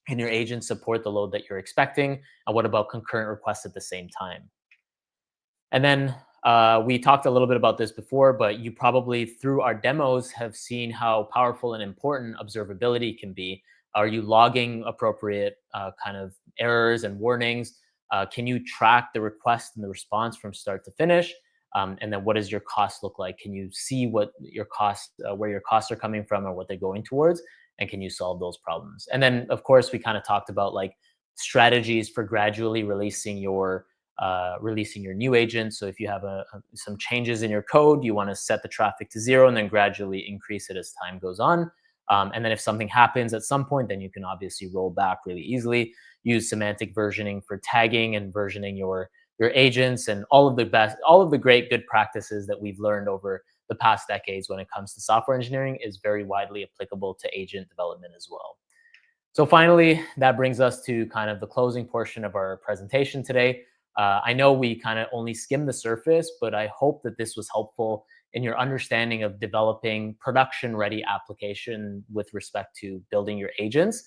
your agent support the load that you're expecting? And what about concurrent requests at the same time? And then we talked a little bit about this before, but you probably through our demos have seen how powerful and important observability can be. Are you logging appropriate kind of errors and warnings? Can you track the request and the response from start to finish? And then what does your cost look like? Can you see what your cost, where your costs are coming from or what they're going towards? And can you solve those problems? And then, of course, we kind of talked about like strategies for gradually releasing your new agent. So if you have some changes in your code, you want to set the traffic to 0 and then gradually increase it as time goes on. And then if something happens at some point, then you can obviously roll back really easily. Use semantic versioning for tagging and versioning your agents, and all of the great good practices that we've learned over the past decades when it comes to software engineering is very widely applicable to agent development as well. So finally, that brings us to kind of the closing portion of our presentation today. I know we kind of only skimmed the surface, but I hope that this was helpful in your understanding of developing production-ready application with respect to building your agents.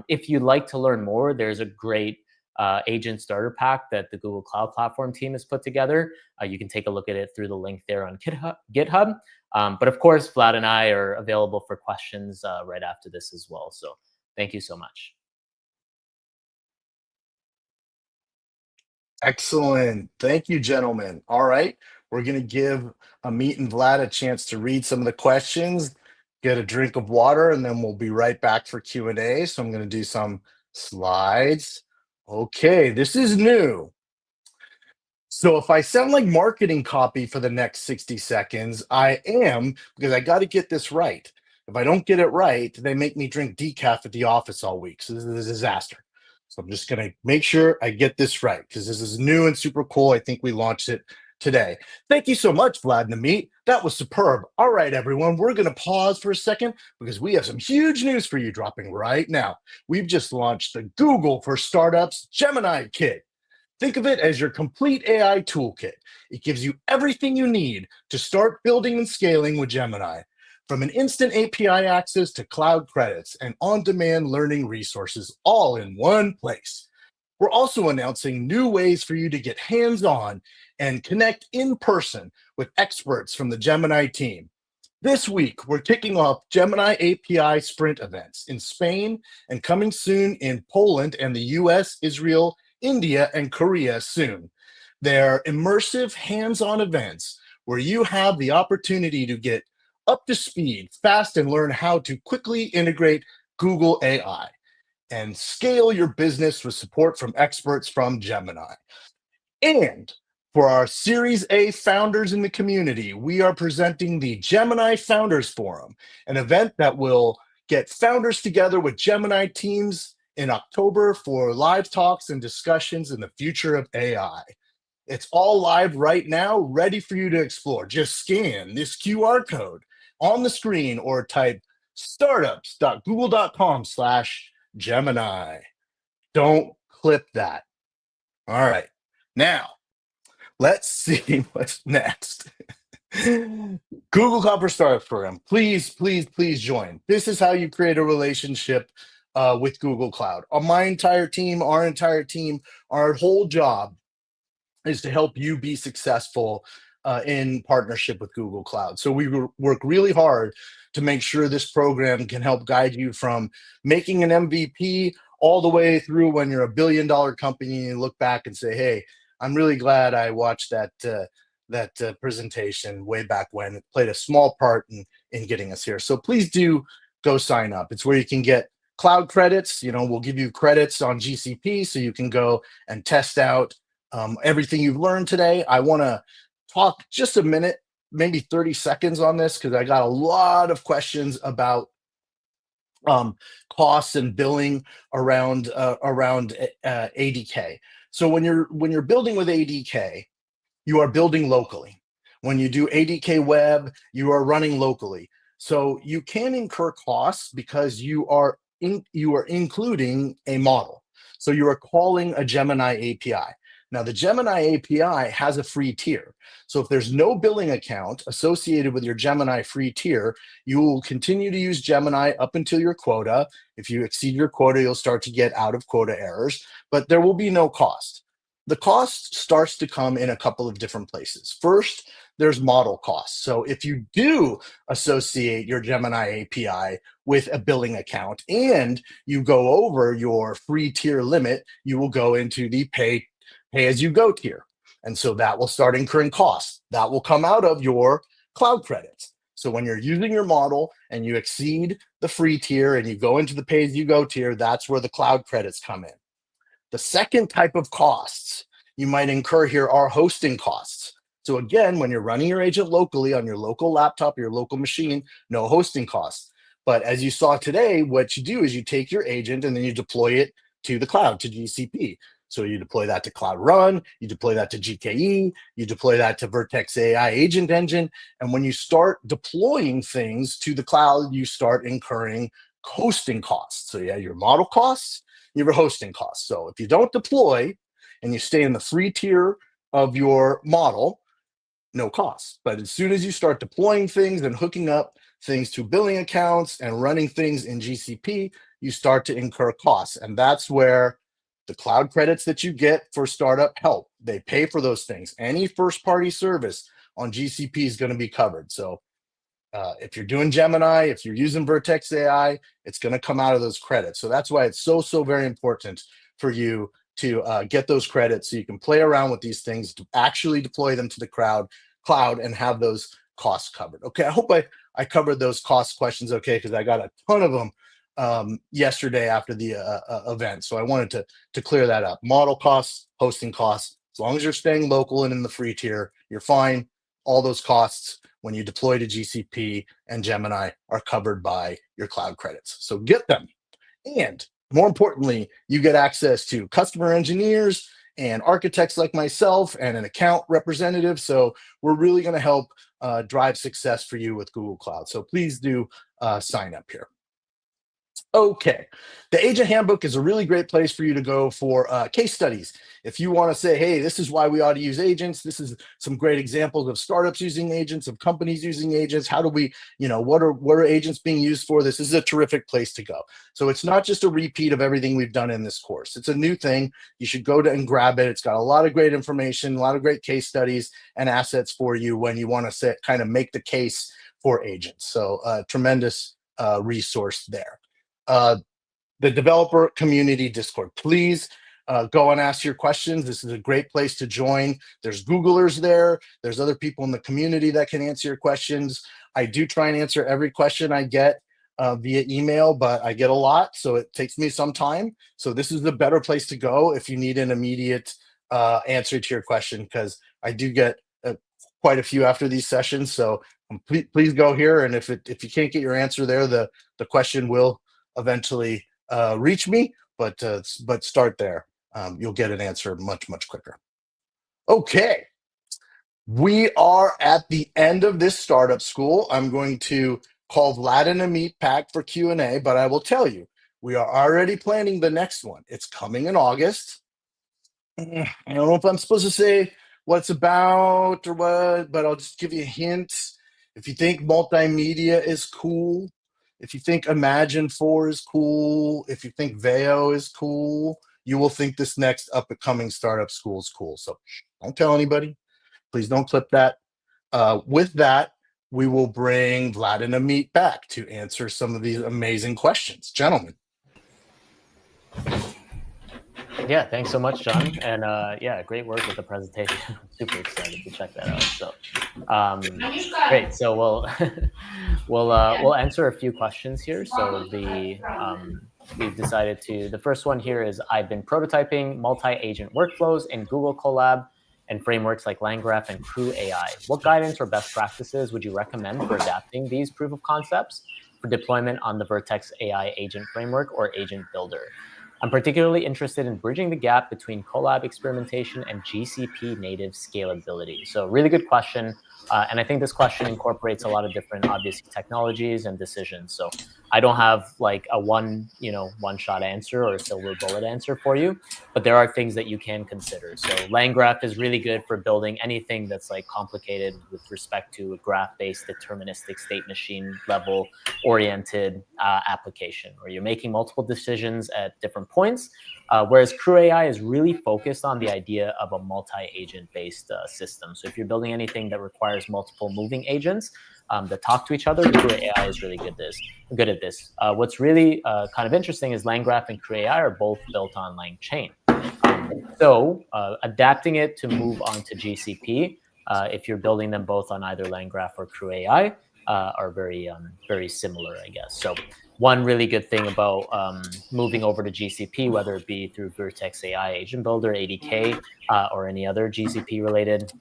If you'd like to learn more, there's a great agent starter pack that the Google Cloud Platform team has put together. You can take a look at it through the link there on GitHub. But of course, Vlad and I are available for questions right after this as well. So thank you so much. Excellent. Thank you, gentlemen. All right. We're going to give Amit and Vlad a chance to read some of the questions, get a drink of water, and then we'll be right back for Q&A. So I'm going to do some slides. Okay, this is new. So if I sound like marketing copy for the next 60 seconds, I am, because I got to get this right. If I don't get it right, they make me drink decaf at the office all week. So this is a disaster. So I'm just going to make sure I get this right, because this is new and super cool. I think we launched it today. Thank you so much, Vlad and Amit. That was superb. All right, everyone, we're going to pause for a second because we have some huge news for you dropping right now. We've just launched the Google for Startups Gemini Kit. Think of it as your complete AI toolkit. It gives you everything you need to start building and scaling with Gemini, from an instant API access to cloud credits and on-demand learning resources, all in one place. We're also announcing new ways for you to get hands-on and connect in person with experts from the Gemini team. This week, we're kicking off Gemini API sprint events in Spain and coming soon in Poland and the US, Israel, India, and Korea soon. They're immersive, hands-on events where you have the opportunity to get up to speed fast and learn how to quickly integrate Google AI and scale your business with support from experts from Gemini. And for our Series A founders in the community, we are presenting the Gemini Founders Forum, an event that will get founders together with Gemini teams in October for live talks and discussions in the future of AI. It's all live right now, ready for you to explore. Just scan this QR code on the screen or type startups.google.com/Gemini. Don't clip that. All right. Now, let's see what's next. Google Cloud for Startups program. Please, please, please join. This is how you create a relationship with Google Cloud. My entire team, our whole job is to help you be successful in partnership with Google Cloud. So we work really hard to make sure this program can help guide you from making an MVP all the way through when you're $1 billion company and you look back and say, hey, I'm really glad I watched that presentation way back when. It played a small part in getting us here. So please do go sign up. It's where you can get cloud credits. We'll give you credits on GCP so you can go and test out everything you've learned today. I want to talk just a minute, maybe 30 seconds on this, because I got a lot of questions about costs and billing around ADK. So when you're building with ADK, you are building locally. When you do ADK Web, you are running locally. So you can incur costs because you are including a model. So you are calling a Gemini API. Now, the Gemini API has a free tier. So if there's no billing account associated with your Gemini free tier, you will continue to use Gemini up until your quota. If you exceed your quota, you'll start to get out of quota errors, but there will be no cost. The cost starts to come in a couple of different places. First, there's model costs. So if you do associate your Gemini API with a billing account and you go over your free tier limit, you will go into the pay as you go tier. And so that will start incurring costs. That will come out of your cloud credits. So when you're using your model and you exceed the free tier and you go into the pay as you go tier, that's where the cloud credits come in. The second type of costs you might incur here are hosting costs. So again, when you're running your agent locally on your local laptop, your local machine, no hosting costs. But as you saw today, what you do is you take your agent and then you deploy it to the cloud, to GCP. So you deploy that to Cloud Run, you deploy that to GKE, you deploy that to Vertex AI Agent Engine. And when you start deploying things to the cloud, you start incurring hosting costs. So you have your model costs, you have your hosting costs. So if you don't deploy and you stay in the free tier of your model, no cost. But as soon as you start deploying things and hooking up things to billing accounts and running things in GCP, you start to incur costs. And that's where the cloud credits that you get for startup help. They pay for those things. Any first party service on GCP is going to be covered. So if you're doing Gemini, if you're using Vertex AI, it's going to come out of those credits. So that's why it's so very important for you to get those credits so you can play around with these things, to actually deploy them to the cloud and have those costs covered. Okay, I hope I covered those cost questions okay, because I got a ton of them yesterday after the event. So I wanted to clear that up. Model costs, hosting costs, as long as you're staying local and in the free tier, you're fine. All those costs when you deploy to GCP and Gemini are covered by your cloud credits. So get them. And more importantly, you get access to customer engineers and architects like myself and an account representative. So we're really going to help drive success for you with Google Cloud. So please do sign up here. Okay, the Agent Handbook is a really great place for you to go for case studies. If you want to say, hey, this is why we ought to use agents. This is some great examples of startups using agents, of companies using agents. How do we, what are agents being used for? This is a terrific place to go. So it's not just a repeat of everything we've done in this course. It's a new thing. You should go to and grab it. It's got a lot of great information, a lot of great case studies and assets for you when you want to kind of make the case for agents. So tremendous resource there. The developer community Discord. Please go and ask your questions. This is a great place to join. There's Googlers there. There's other people in the community that can answer your questions. I do try and answer every question I get via email, but I get a lot, so it takes me some time. So this is the better place to go if you need an immediate answer to your question, because I do get quite a few after these sessions. So please go here, and if you can't get your answer there, the question will eventually reach me, but start there. You'll get an answer much quicker. Okay, we are at the end of this startup school. I'm going to call Vlad and Amit back for Q&A, but I will tell you, we are already planning the next one. It's coming in August. I don't know if I'm supposed to say what it's about or what, but I'll just give you a hint. If you think multimedia is cool, if you think Imagine 4 is cool, if you think Veo is cool, you will think this next up-and-coming startup school is cool. So don't tell anybody. Please don't clip that. With that, we will bring Vlad and Amit back to answer some of these amazing questions. Gentlemen. Yeah, thanks so much, John. And yeah, great work with the presentation. I'm super excited to check that out. So great. So we'll answer a few questions here. So we've decided the first one here is, I've been prototyping multi-agent workflows in Google Colab and frameworks like LangGraph and Crew AI. What guidance or best practices would you recommend for adapting these proof of concepts for deployment on the Vertex AI agent framework or agent builder? I'm particularly interested in bridging the gap between Colab experimentation and GCP native scalability. So really good question. And I think this question incorporates a lot of different, obviously, technologies and decisions. So I don't have like a one-shot answer or a silver bullet answer for you, but there are things that you can consider. So LangGraph is really good for building anything that's like complicated with respect to a graph-based deterministic state machine level oriented application, where you're making multiple decisions at different points. Whereas Crew AI is really focused on the idea of a multi-agent based system. So if you're building anything that requires multiple moving agents that talk to each other, Crew AI is really good at this. What's really kind of interesting is LangGraph and Crew AI are both built on LangChain. So adapting it to move on to GCP, if you're building them both on either LangGraph or Crew AI, are very similar, I guess. So one really good thing about moving over to GCP, whether it be through Vertex AI Agent Builder, ADK, or any other GCP-related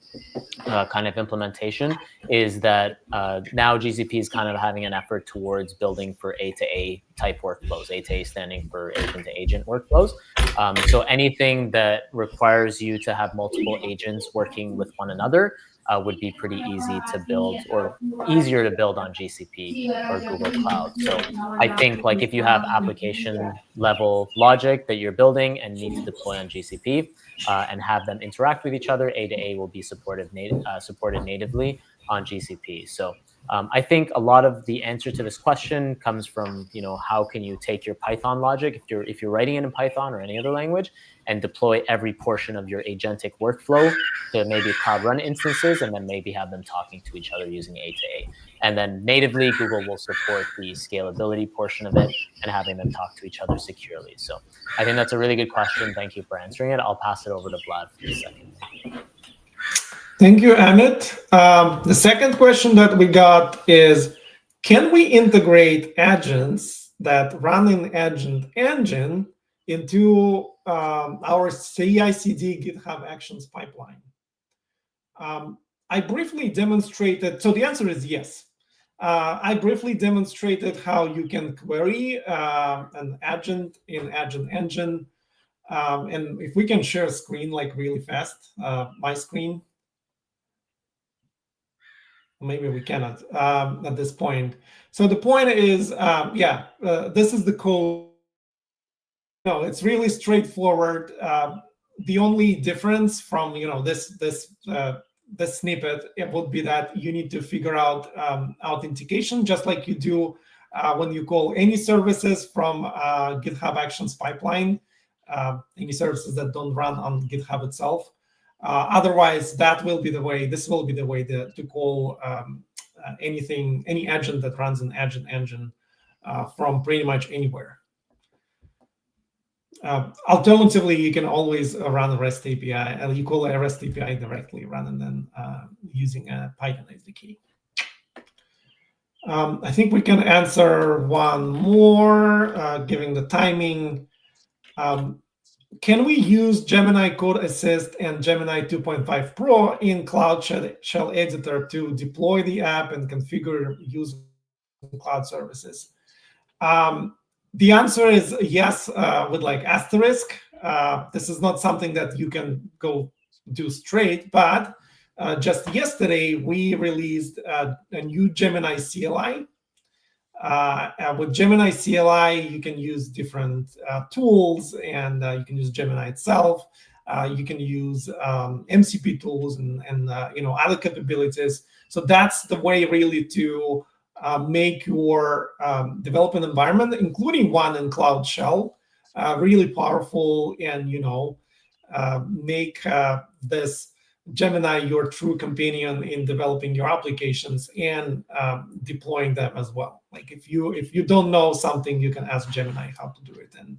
kind of implementation, is that now GCP is kind of having an effort towards building for A-to-A type workflows, A-to-A standing for agent-to-agent workflows. So anything that requires you to have multiple agents working with one another would be pretty easy to build, or easier to build on GCP or Google Cloud. So I think like if you have application level logic that you're building and need to deploy on GCP and have them interact with each other, A-to-A will be supported natively on GCP. So I think a lot of the answer to this question comes from, how can you take your Python logic, if you're writing it in Python or any other language, and deploy every portion of your agentic workflow to maybe Cloud Run instances, and then maybe have them talking to each other using A-to-A. And then natively, Google will support the scalability portion of it and having them talk to each other securely. So I think that's a really good question. Thank you for answering it. I'll pass it over to Vlad for the second one. Thank you, Amit. The second question that we got is, can we integrate agents that run in Agent Engine into our CI/CD GitHub Actions pipeline? I briefly demonstrated, so the answer is yes. I briefly demonstrated how you can query an agent in Agent Engine. And if we can share a screen like really fast, my screen. Maybe we cannot at this point. So the point is, this is the code. No, it's really straightforward. The only difference from this snippet, it would be that you need to figure out authentication, just like you do when you call any services from GitHub Actions pipeline, any services that don't run on GitHub itself. Otherwise, that will be the way. This will be the way to call any agent that runs an Agent Engine from pretty much anywhere. Alternatively, you can always run a REST API. You call a REST API directly rather than using a Python SDK. I think we can answer one more, given the timing. Can we use Gemini Code Assist and Gemini 2.5 Pro in Cloud Shell Editor to deploy the app and configure use cloud services? The answer is yes, with like asterisk. This is not something that you can go do straight, but just yesterday we released a new Gemini CLI. With Gemini CLI, you can use different tools, and you can use Gemini itself. You can use MCP tools and other capabilities. So that's the way really to make your development environment, including one in Cloud Shell, really powerful, and make this Gemini your true companion in developing your applications and deploying them as well. Like if you don't know something, you can ask Gemini how to do it, and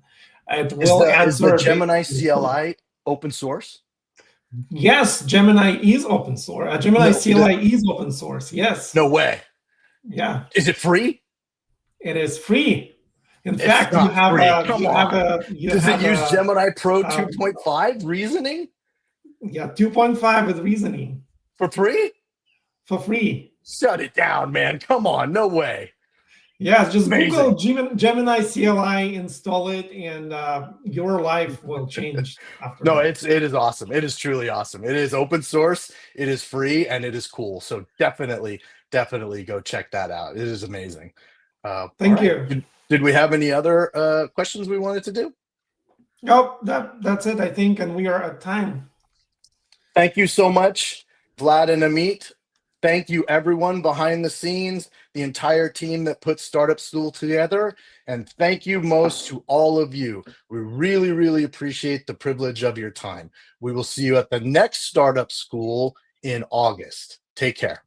it will answer. Is the Gemini CLI open source? Yes, Gemini is open source. Gemini CLI is open source. Yes. No way. Yeah. Is it free? It is free. In fact, you have Does it use Gemini Pro 2.5 reasoning? Yeah, 2.5 with reasoning. For free? For free. Shut it down, man. Come on. No way. Yeah, just Google Gemini CLI, install it, and your life will change after that. It is awesome. It is truly awesome. It is open source, it is free, and it is cool. So definitely go check that out. It is amazing. Thank you. Did we have any other questions we wanted to do? Oh, that's it, I think, and we are at time. Thank you so much, Vlad and Amit. Thank you, everyone behind the scenes, the entire team that put Startup School together. And thank you most to all of you. We really, really appreciate the privilege of your time. We will see you at the next Startup School in August. Take care.